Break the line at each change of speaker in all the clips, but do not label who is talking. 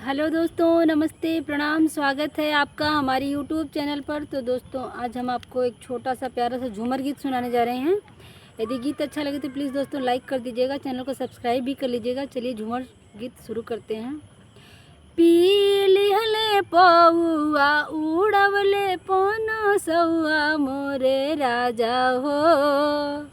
Hello दोस्तों, नमस्ते, प्रणाम, स्वागत है आपका हमारे यूट्यूब चैनल पर। तो दोस्तों, आज हम आपको एक छोटा सा प्यारा सा झूमर गीत सुनाने जा रहे हैं। यदि गीत अच्छा लगे तो प्लीज़ दोस्तों लाइक कर दीजिएगा, चैनल को सब्सक्राइब भी कर लीजिएगा। चलिए झूमर गीत शुरू करते हैं। पीली हले पौआ उड़वले पनसौआ मोरे राजा हो।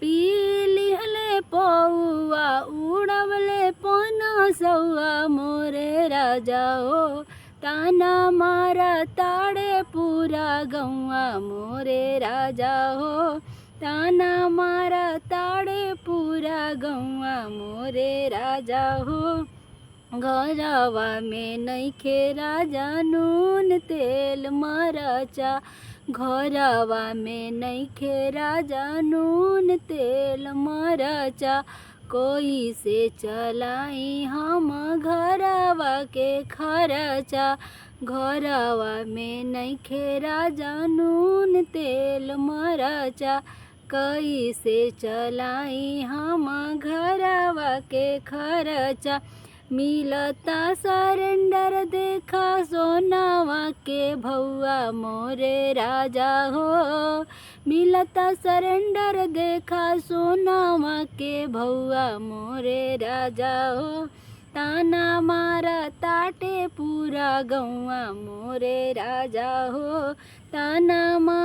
पीली हले पौआ उड़वले पनसौआ मोरे राजा हो। ताना मारा ताड़े पूरा गौआ मोरे राजा हो। ताना मारा ताड़े पूरा गौआ मोरे राजा हो। घरवा में नइखे राजा नून तेल मरचा। घरवा में नइखे राजा नून तेल मरचा। कोई से चलाई हम घरवा के खर्चा। घरवा में नइखे राजा नून तेल मरचा। कैसे चलाई हम घरवा के खर्चा। मिलता सरेंडर देखा सोनावा के भौआ मोरे राजा हो। मिलता सरेंडर देखा सोनावा के भौआ मोरे राजा हो। ताना मारा ताटे पूरा गौआ मोरे राजा हो। ताना मारा